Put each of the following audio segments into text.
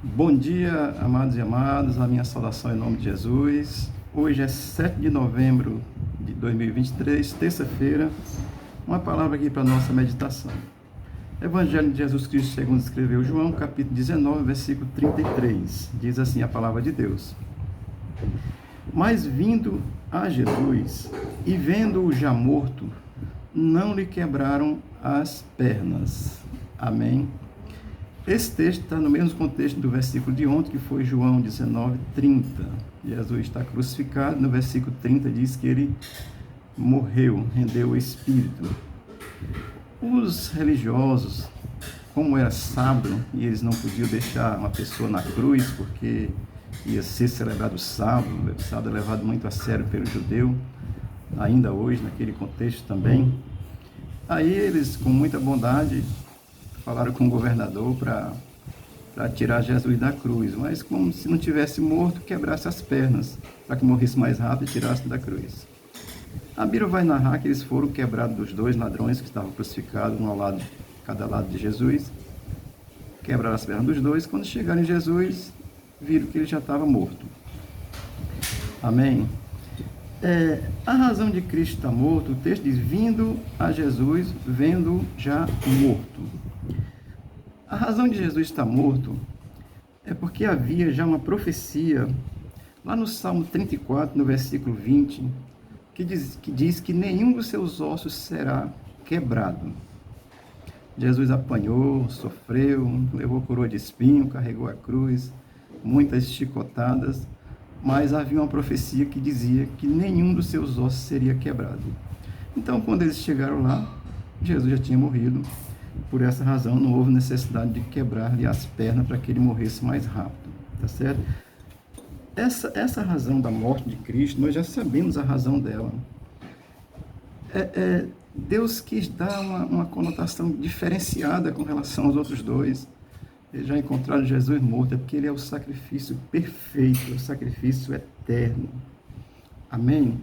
Bom dia, amados e amadas, a minha saudação em nome de Jesus. Hoje é 7 de novembro de 2023, terça-feira. Uma palavra aqui para a nossa meditação. Evangelho de Jesus Cristo, segundo escreveu João, capítulo 19, versículo 33. Diz assim a palavra de Deus: Mas vindo a Jesus e vendo-o já morto, não lhe quebraram as pernas. Amém. Esse texto está no mesmo contexto do versículo de ontem, que foi João 19, 30. Jesus está crucificado, no versículo 30 diz que ele morreu, rendeu o Espírito. Os religiosos, como era sábado, e eles não podiam deixar uma pessoa na cruz, porque ia ser celebrado o sábado é levado muito a sério pelo judeu, ainda hoje, naquele contexto também. Aí eles, com muita bondade, falaram com o governador para tirar Jesus da cruz, mas como se não tivesse morto, quebrasse as pernas, para que morresse mais rápido e tirasse da cruz. A Bíblia vai narrar que eles foram quebrados dos dois ladrões que estavam crucificados, um ao lado, cada lado de Jesus, quebraram as pernas dos dois. Quando chegaram em Jesus, viram que ele já estava morto. Amém? A razão de Cristo estar morto, o texto diz, vindo a Jesus, vendo já morto. A razão de Jesus estar morto é porque havia já uma profecia, lá no Salmo 34, no versículo 20, que diz que nenhum dos seus ossos será quebrado. Jesus apanhou, sofreu, levou coroa de espinho, carregou a cruz, muitas chicotadas, mas havia uma profecia que dizia que nenhum dos seus ossos seria quebrado. Então, quando eles chegaram lá, Jesus já tinha morrido. Por essa razão, não houve necessidade de quebrar-lhe as pernas para que ele morresse mais rápido, tá certo? Essa razão da morte de Cristo, nós já sabemos a razão dela. Deus quis dar uma conotação diferenciada com relação aos outros dois. Eles já encontraram Jesus morto, é porque ele é o sacrifício perfeito, o sacrifício eterno. Amém?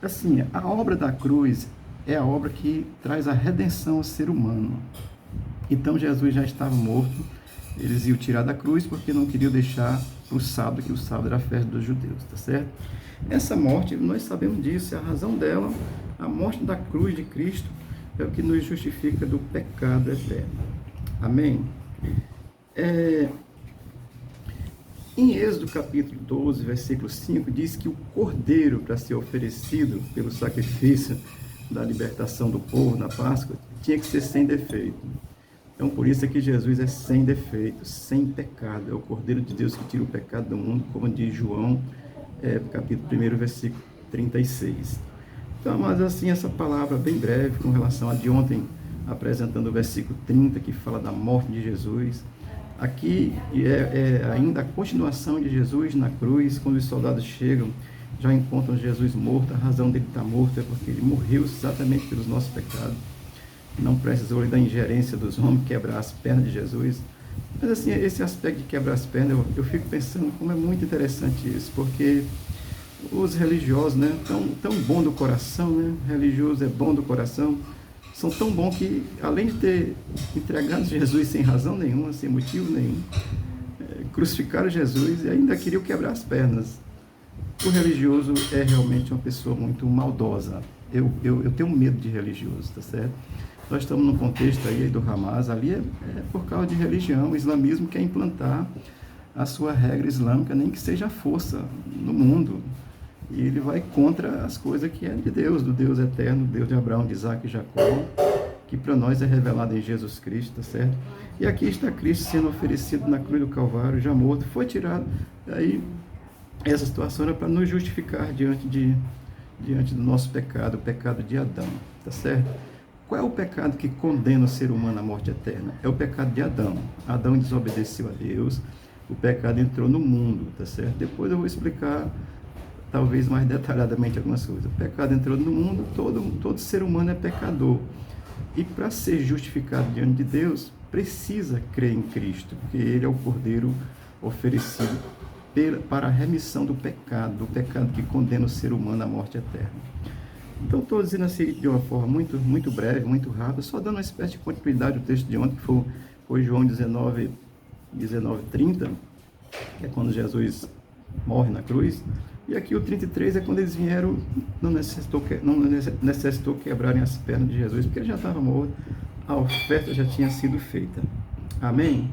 Assim, a obra da cruz é a obra que traz a redenção ao ser humano. Então Jesus já estava morto, eles iam tirar da cruz porque não queriam deixar para o sábado, que o sábado era a festa dos judeus, tá certo? Essa morte, nós sabemos disso, é a razão dela, a morte da cruz de Cristo é o que nos justifica do pecado eterno. Amém? Em Êxodo capítulo 12, versículo 5, diz que o cordeiro para ser oferecido pelo sacrifício da libertação do povo na Páscoa tinha que ser sem defeito. Então, por isso é que Jesus é sem defeito, sem pecado. É o Cordeiro de Deus que tira o pecado do mundo, como diz João, capítulo 1, versículo 36. Então, mas assim, essa palavra bem breve, com relação a de ontem, apresentando o versículo 30, que fala da morte de Jesus. Aqui é ainda a continuação de Jesus na cruz, quando os soldados chegam, já encontram Jesus morto. A razão dele estar morto é porque ele morreu exatamente pelos nossos pecados. Não precisou da ingerência dos homens quebrar as pernas de Jesus. Mas assim, esse aspecto de quebrar as pernas, eu fico pensando como é muito interessante isso, porque os religiosos, né, tão bom do coração, né, religioso é bom do coração, são tão bons que, além de ter entregado Jesus sem razão nenhuma, sem motivo nenhum, crucificaram Jesus e ainda queriam quebrar as pernas. O religioso é realmente uma pessoa muito maldosa. Eu tenho medo de religioso, tá certo? Nós estamos num contexto aí do Hamas, ali é por causa de religião. O islamismo quer implantar a sua regra islâmica, nem que seja a força no mundo. E ele vai contra as coisas que é de Deus, do Deus eterno, Deus de Abraão, de Isaac e Jacó, que para nós é revelado em Jesus Cristo, tá certo? E aqui está Cristo sendo oferecido na cruz do Calvário, já morto, foi tirado. Aí essa situação era para nos justificar diante do nosso pecado, o pecado de Adão, tá certo? Qual é o pecado que condena o ser humano à morte eterna? É o pecado de Adão. Adão desobedeceu a Deus, o pecado entrou no mundo, tá certo? Depois eu vou explicar, talvez mais detalhadamente, algumas coisas. O pecado entrou no mundo, todo ser humano é pecador. E para ser justificado diante de Deus, precisa crer em Cristo, porque Ele é o Cordeiro oferecido para a remissão do pecado que condena o ser humano à morte eterna. Então, estou dizendo assim de uma forma muito, muito breve, muito rápida, só dando uma espécie de continuidade do texto de ontem, que foi João 19, 19:30, que é quando Jesus morre na cruz. E aqui o 33 é quando eles vieram, não necessitou quebrarem as pernas de Jesus, porque ele já estava morto, a oferta já tinha sido feita. Amém?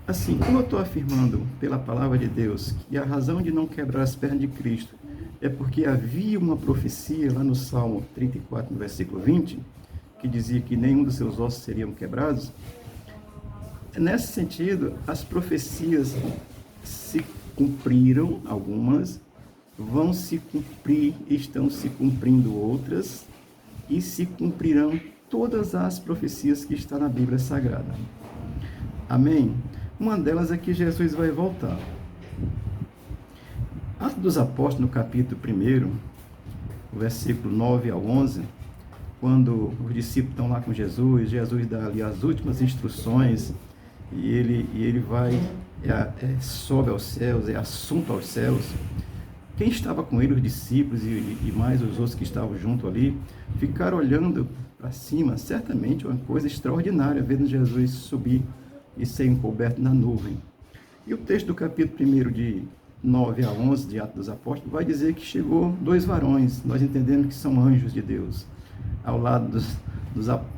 Assim, como eu estou afirmando pela palavra de Deus que a razão de não quebrar as pernas de Cristo é porque havia uma profecia lá no Salmo 34, no versículo 20, que dizia que nenhum dos seus ossos seriam quebrados. Nesse sentido, as profecias se cumpriram, algumas, vão se cumprir, estão se cumprindo outras, e se cumprirão todas as profecias que estão na Bíblia Sagrada. Amém? Uma delas é que Jesus vai voltar. Atos dos Apóstolos, no capítulo 1, versículo 9 ao 11, quando os discípulos estão lá com Jesus, Jesus dá ali as últimas instruções, e ele vai, sobe aos céus, é assunto aos céus. Quem estava com ele, os discípulos e mais os outros que estavam junto ali, ficaram olhando para cima, certamente uma coisa extraordinária, vendo Jesus subir e ser encoberto na nuvem. E o texto do capítulo 1, de 9 a 11, de Atos dos Apóstolos, vai dizer que chegou 2 varões, nós entendemos que são anjos de Deus, ao lado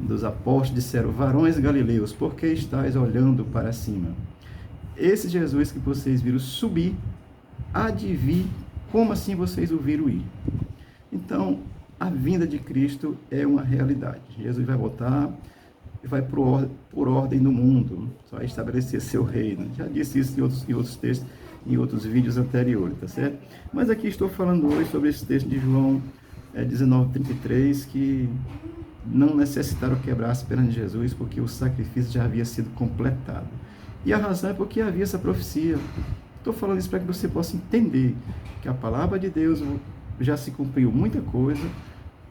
dos apóstolos, disseram: varões galileus, por que estáis olhando para cima? Esse Jesus que vocês viram subir, há de vir, como assim vocês o viram ir? Então, a vinda de Cristo é uma realidade. Jesus vai voltar e vai por ordem do mundo, vai estabelecer seu reino. Já disse isso em outros textos, em outros vídeos anteriores, tá certo? Mas aqui estou falando hoje sobre esse texto de João 19:33, que não necessitaram quebrar as pernas de Jesus, porque o sacrifício já havia sido completado. E a razão é porque havia essa profecia. Estou falando isso para que você possa entender que a palavra de Deus já se cumpriu muita coisa.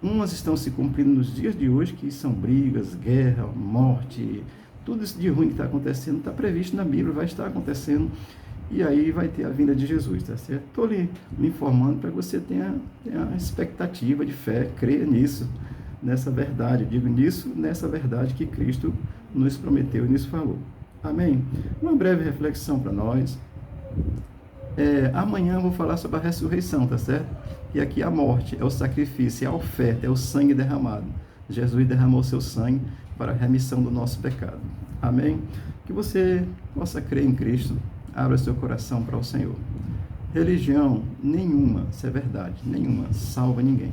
Umas estão se cumprindo nos dias de hoje, que são brigas, guerra, morte, tudo isso de ruim que está acontecendo, está previsto na Bíblia, vai estar acontecendo, e aí vai ter a vinda de Jesus, tá certo? Estou ali me informando para que você tenha a expectativa de fé, creia nisso, nessa verdade, digo nisso, nessa verdade que Cristo nos prometeu e nos falou. Amém? Uma breve reflexão para nós. Amanhã eu vou falar sobre a ressurreição, tá certo? E aqui a morte é o sacrifício, é a oferta, é o sangue derramado. Jesus derramou seu sangue para a remissão do nosso pecado. Amém? Que você possa crer em Cristo, abra seu coração para o Senhor. Religião nenhuma, isso é verdade, nenhuma, salva ninguém.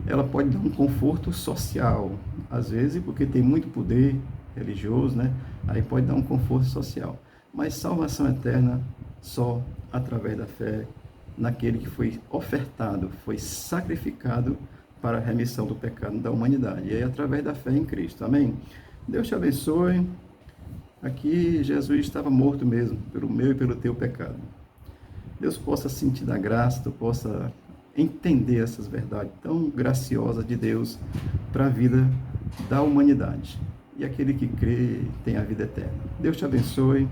Ela pode dar um conforto social, às vezes, porque tem muito poder religioso, né? Aí pode dar um conforto social. Mas salvação eterna só através da fé naquele que foi ofertado, foi sacrificado para a remissão do pecado da humanidade. E aí através da fé em Cristo. Amém? Deus te abençoe. Aqui Jesus estava morto mesmo, pelo meu e pelo teu pecado. Deus possa sentir da graça, tu possa entender essas verdades tão graciosas de Deus para a vida da humanidade. E aquele que crê tem a vida eterna. Deus te abençoe.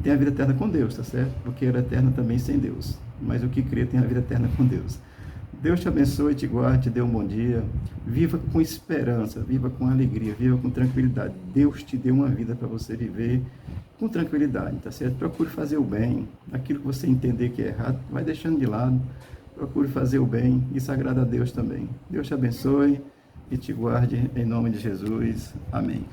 Tem a vida eterna com Deus, tá certo? Porque era eterna também sem Deus. Mas o que crê tem a vida eterna com Deus. Deus te abençoe, te guarde, te dê um bom dia. Viva com esperança, viva com alegria, viva com tranquilidade. Deus te deu uma vida para você viver com tranquilidade, tá certo? Procure fazer o bem. Aquilo que você entender que é errado, vai deixando de lado. Procure fazer o bem. Isso agrada a Deus também. Deus te abençoe e te guarde em nome de Jesus. Amém.